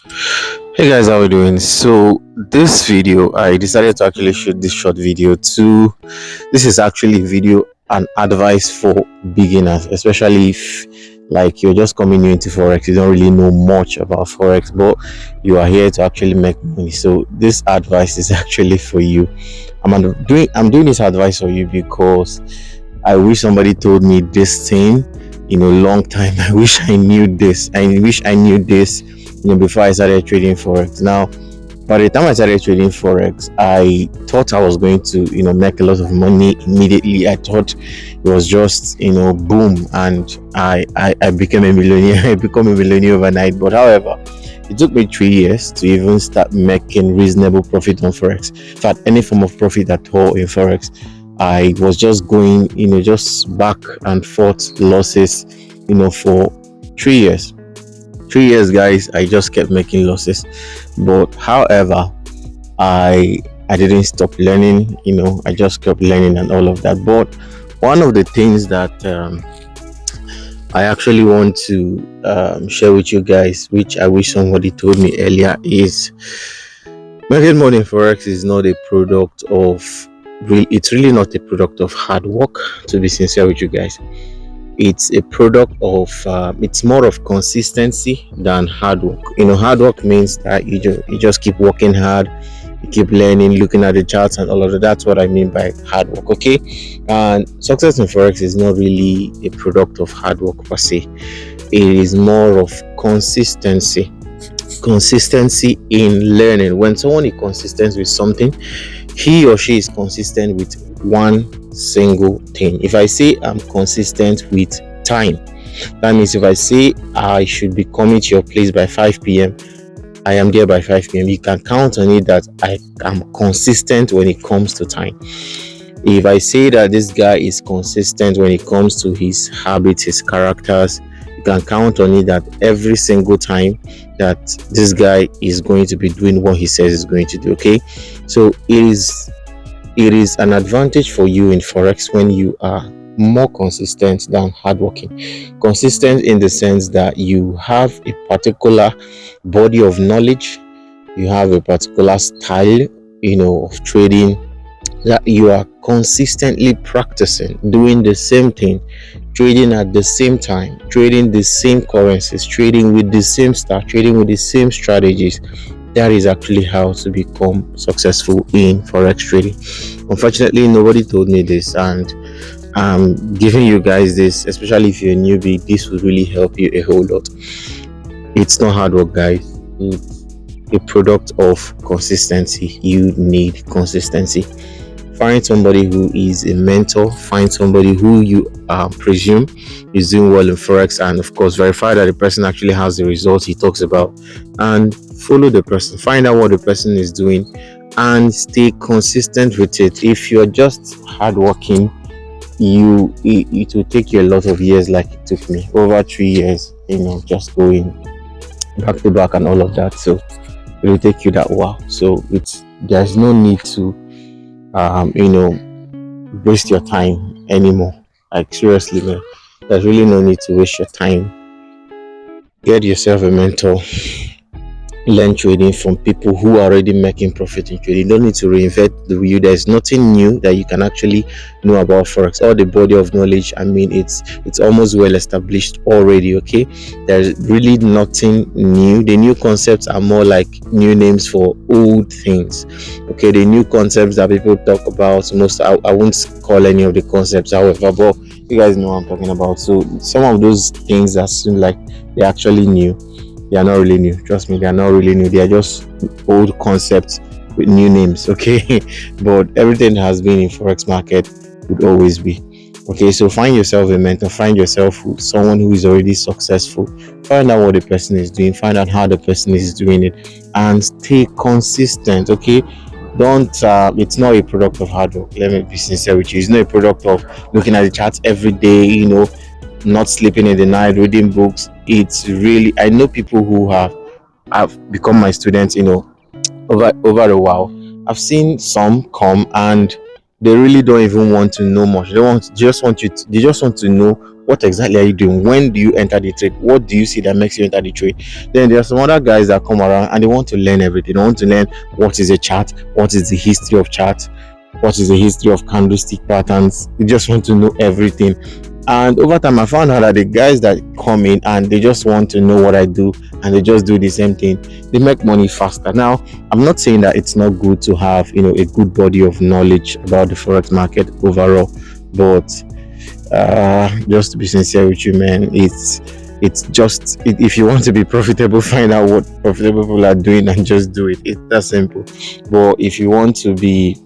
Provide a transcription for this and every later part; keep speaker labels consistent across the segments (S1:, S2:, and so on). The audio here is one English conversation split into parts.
S1: Hey guys, how are we doing? So this video, I decided to actually shoot this short video too. This is actually video and advice for beginners, especially if like you're just coming new into forex, you don't really know much about forex, but you are here to actually make money. So this advice is actually for you. I'm doing this advice for you because I wish somebody told me this thing in a long time. I wish I knew this. I wish I knew this, before I started trading forex. Now, by the time I started trading forex, I thought I was going to, make a lot of money immediately. I thought it was just, boom, and I became a millionaire. I become a millionaire overnight. But however, it took me 3 years to even start making reasonable profit on forex. In fact, any form of profit at all in forex, I was just going, just back and forth losses, for 3 years. 3 years, guys, I just kept making losses. But however, I didn't stop learning. I just kept learning and all of that. But one of the things that I actually want to share with you guys, which I wish somebody told me earlier, is making money in forex is not a product of it's really not a product of hard work, to be sincere with you guys. It's a product of it's more of consistency than hard work. Hard work means that you just keep working hard, you keep learning, looking at the charts and all of that. That's what I mean by hard work. Okay. And success in forex is not really a product of hard work per se. It is more of consistency in learning. When someone is consistent with something, he or she is consistent with one single thing. If I say I'm consistent with time, that means if I say I should be coming to your place by 5 p.m., I am there by 5 p.m. You can count on it that I am consistent when it comes to time. If I say that this guy is consistent when it comes to his habits, his characters, you can count on it that every single time that this guy is going to be doing what he says he's going to do. Okay. So it is an advantage for you in forex when you are more consistent than hardworking. Consistent in the sense that you have a particular body of knowledge, you have a particular style, of trading, that you are consistently practicing, doing the same thing, trading at the same time, trading the same currencies, trading with the same style, trading with the same strategies. That is actually how to become successful in forex trading. Unfortunately, nobody told me this, and I'm giving you guys this, especially if you're a newbie. This will really help you a whole lot. It's not hard work, guys. It's a product of consistency. You need consistency. Find somebody who is a mentor, find somebody who you presume is doing well in forex, and of course verify that the person actually has the results he talks about, and follow the person, find out what the person is doing, and stay consistent with it. If you're just hardworking, it will take you a lot of years, like it took me over 3 years, just going back to back and all of that. So it will take you that while. So there's no need to waste your time anymore. Like seriously, man, there's really no need to waste your time. Get yourself a mentor, learn trading from people who are already making profit in trading. You don't need to reinvent the wheel. There's nothing new that you can actually know about forex. All the body of knowledge, I mean, it's almost well established already. Okay, there's really nothing new. The new concepts are more like new names for old things. Okay, the new concepts that people talk about most, I won't call any of the concepts, however, but you guys know what I'm talking about. So some of those things that seem like they're actually new, they are not really new. Trust me, they are not really new. They are just old concepts with new names. Okay, but everything that has been in forex market would always be. Okay, so find yourself a mentor, find yourself someone who is already successful, find out what the person is doing, find out how the person is doing it, and stay consistent. Okay, don't it's not a product of hard work. Let me be sincere with you. It's not a product of looking at the charts every day, not sleeping in the night, reading books. It's really, I know people who have become my students, over a while. I've seen some come and they really don't even want to know much. They just want to know what exactly are you doing? When do you enter the trade? What do you see that makes you enter the trade? Then there are some other guys that come around and they want to learn everything. They want to learn what is a chart, what is the history of chart, what is the history of candlestick patterns. They just want to know everything. And over time I found out that the guys that come in and they just want to know what I do and they just do the same thing, they make money faster. Now I'm not saying that it's not good to have, a good body of knowledge about the forex market overall, but just to be sincere with you, man, it's just if you want to be profitable, find out what profitable people are doing and just do it. It's that simple. But if you want to be,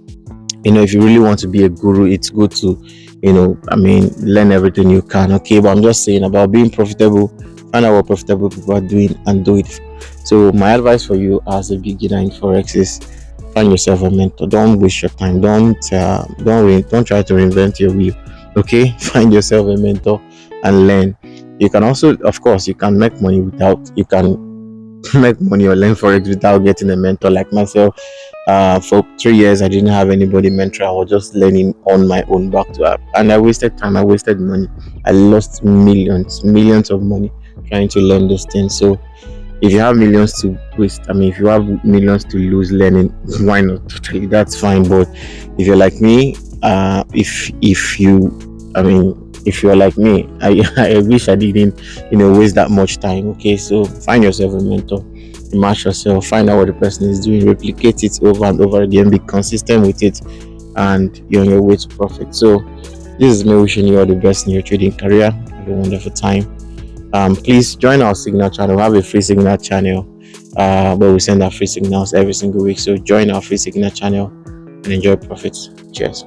S1: if you really want to be a guru, it's good to, learn everything you can. Okay, but I'm just saying about being profitable, find out what profitable people are doing and do it. So my advice for you as a beginner in forex is find yourself a mentor. Don't waste your time. Don't try to reinvent your wheel. Okay, find yourself a mentor and learn. You can also, of course, you can make money without. You can make money or learn forex without getting a mentor. Like myself, for 3 years I didn't have anybody mentor. I was just learning on my own, back to up, and I wasted time, I wasted money, I lost millions of money trying to learn this thing. So if you have millions to waste, if you have millions to lose learning, why not? Totally, that's fine. But if you're like me, if you're like me, I wish I didn't, waste that much time. Okay, so find yourself a mentor, immerse yourself, find out what the person is doing, replicate it over and over again, be consistent with it, and you're on your way to profit. So this is me wishing you all the best in your trading career. Have a wonderful time. Please join our signal channel. We have a free signal channel where we send our free signals every single week. So join our free signal channel and enjoy profits. Cheers.